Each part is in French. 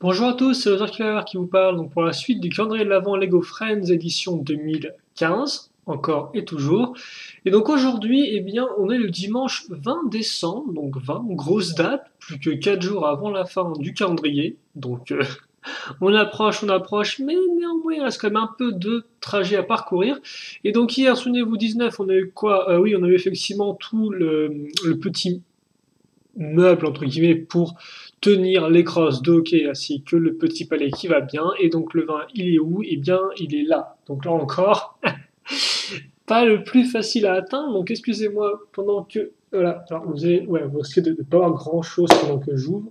Bonjour à tous, c'est l'auteur qui vous parle donc pour la suite du calendrier de l'Avent Lego Friends édition 2015, encore et toujours. Et donc aujourd'hui, eh bien, on est le dimanche 20 décembre, donc 20, grosse date, plus que 4 jours avant la fin du calendrier. Donc on approche, mais néanmoins il reste quand même un peu de trajet à parcourir. Et donc hier, souvenez-vous, 19, on a eu quoi? Oui, on a eu effectivement tout le petit meuble entre guillemets pour tenir les crosses de hockey ainsi que le petit palais qui va bien. Et donc le vin, il est où? Eh bien, il est là. Donc là encore, pas le plus facile à atteindre. Donc excusez-moi pendant que voilà. Alors vous risquez de ne pas avoir grand chose pendant que j'ouvre.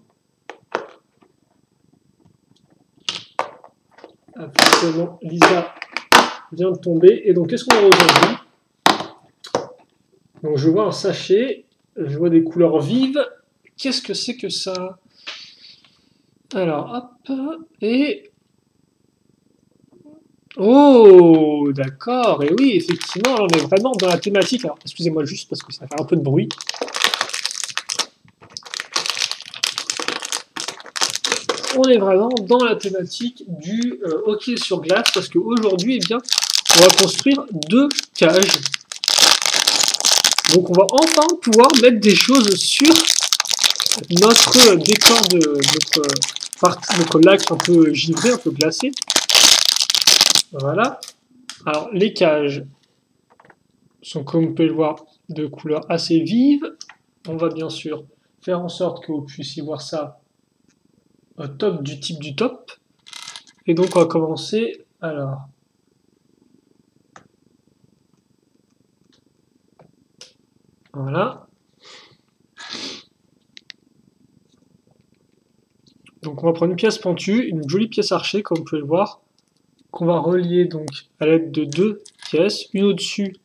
Ah, forcément, Lisa vient de tomber. Et donc qu'est-ce qu'on a aujourd'hui? Donc je vois un sachet, je vois des couleurs vives. Qu'est-ce que c'est que ça? Alors hop, et oh, d'accord, et oui, effectivement, là, on est vraiment dans la thématique. Alors, excusez-moi juste parce que ça fait un peu de bruit. On est vraiment dans la thématique du hockey sur glace parce qu'aujourd'hui, eh bien, on va construire 2 cages. Donc, on va enfin pouvoir mettre des choses sur notre décor de notre lac un peu givré, un peu glacé. Voilà. Alors, les cages sont, comme vous pouvez le voir, de couleurs assez vives. On va bien sûr faire en sorte que vous puissiez voir ça au top du type du top. Et donc on va commencer. Alors, voilà. Donc on va prendre une pièce pentue, une jolie pièce archée, comme vous pouvez le voir, qu'on va relier donc à l'aide de 2 pièces, une au-dessus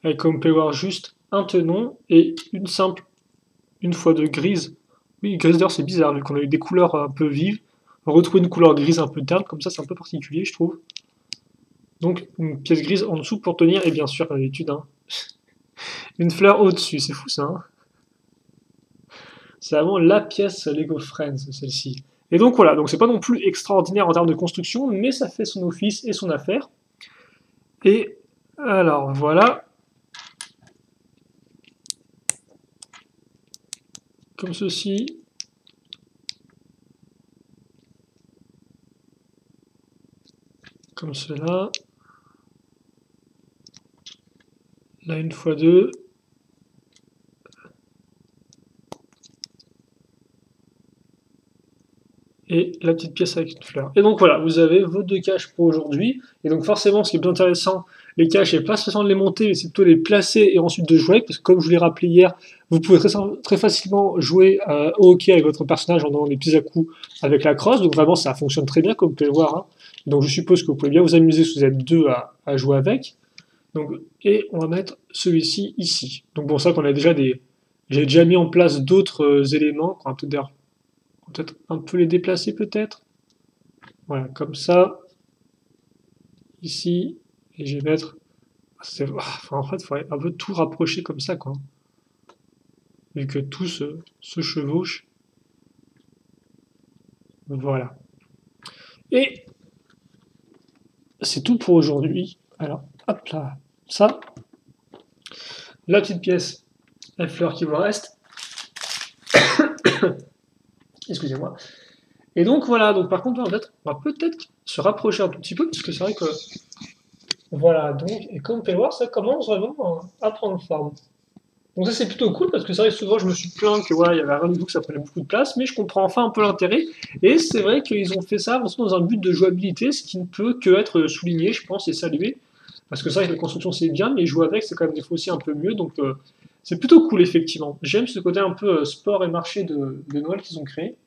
avec, comme vous pouvez le voir, juste un tenon et une simple, une fois de grise. Oui, grise d'ailleurs c'est bizarre vu qu'on a eu des couleurs un peu vives. On va retrouver une couleur grise un peu terne, comme ça c'est un peu particulier je trouve. Donc une pièce grise en dessous pour tenir, et bien sûr comme d'habitude, hein, une fleur au-dessus, c'est fou ça. Hein. C'est vraiment la pièce Lego Friends, celle-ci. Et donc voilà, donc c'est pas non plus extraordinaire en termes de construction, mais ça fait son office et son affaire. Et alors voilà, comme ceci. Comme cela. Là, une fois deux. Et la petite pièce avec une fleur. Et donc voilà, vous avez vos 2 caches pour aujourd'hui. Et donc forcément, ce qui est plus intéressant, les caches, c'est pas seulement de les monter, mais c'est plutôt de les placer et ensuite de jouer. Parce que comme je vous l'ai rappelé hier, vous pouvez très facilement jouer au hockey avec votre personnage en donnant des petits à-coups avec la crosse. Donc vraiment, ça fonctionne très bien, comme vous pouvez le voir. Hein. Donc je suppose que vous pouvez bien vous amuser si vous êtes 2 à jouer avec. Donc, et on va mettre celui-ci ici. Donc bon, ça qu'on a déjà des... J'ai déjà mis en place d'autres éléments, qu'on va peut-être un peu les déplacer peut-être. Voilà, comme ça, ici, et je vais mettre... en fait, il faudrait un peu tout rapprocher comme ça, quoi. Vu que tout se chevauche. Voilà. Et c'est tout pour aujourd'hui. Alors, hop là, ça. La petite pièce, la fleur qui vous reste. Excusez-moi. Et donc voilà, donc par contre, on va peut-être se rapprocher un tout petit peu, parce que c'est vrai que... Voilà, donc, et comme vous pouvez le voir, ça commence vraiment à prendre forme. Donc ça c'est plutôt cool, parce que c'est vrai que souvent je me suis plaint que voilà, il y avait rien du tout, que ça prenait beaucoup de place, mais je comprends enfin un peu l'intérêt, et c'est vrai qu'ils ont fait ça dans un but de jouabilité, ce qui ne peut que être souligné, je pense, et salué, parce que c'est vrai que la construction c'est bien, mais jouer avec c'est quand même des fois aussi un peu mieux, donc c'est plutôt cool effectivement. J'aime ce côté un peu sport et marché de Noël qu'ils ont créé.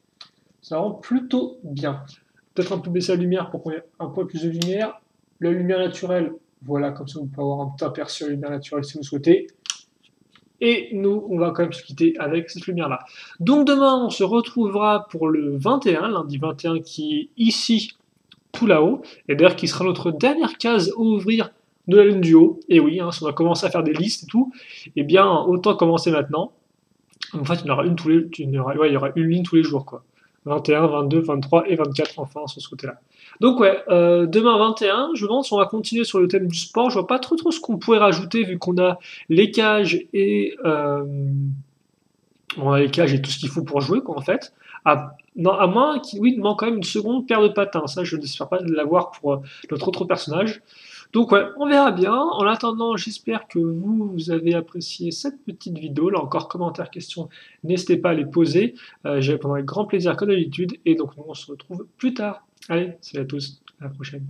Ça rend plutôt bien. Peut-être un peu baisser la lumière pour qu'on ait un peu plus de lumière. La lumière naturelle, voilà, comme ça vous pouvez avoir un petit aperçu de la lumière naturelle si vous souhaitez. Et nous, on va quand même se quitter avec cette lumière-là. Donc demain, on se retrouvera pour le 21, lundi 21, qui est ici, tout là-haut. Et d'ailleurs, qui sera notre dernière case à ouvrir de la lune du haut. Et oui, hein, si on va commencer à faire des listes et tout, eh bien, autant commencer maintenant. En fait, il y en aura une il y aura une ligne tous les jours, quoi. 21, 22, 23 et 24 enfin sur ce côté-là. Donc ouais, demain 21, je pense on va continuer sur le thème du sport. Je vois pas trop ce qu'on pourrait rajouter vu qu'on a les cages et on a les cages et tout ce qu'il faut pour jouer quoi en fait. Non, à moins qu'il oui, il manque quand même une seconde paire de patins. Ça, je n'espère pas de l'avoir pour notre autre personnage. Donc ouais, on verra bien. En attendant, j'espère que vous avez apprécié cette petite vidéo. Là encore, commentaires, questions, n'hésitez pas à les poser. Je répondrai avec grand plaisir comme d'habitude. Et donc nous, on se retrouve plus tard. Allez, salut à tous, à la prochaine.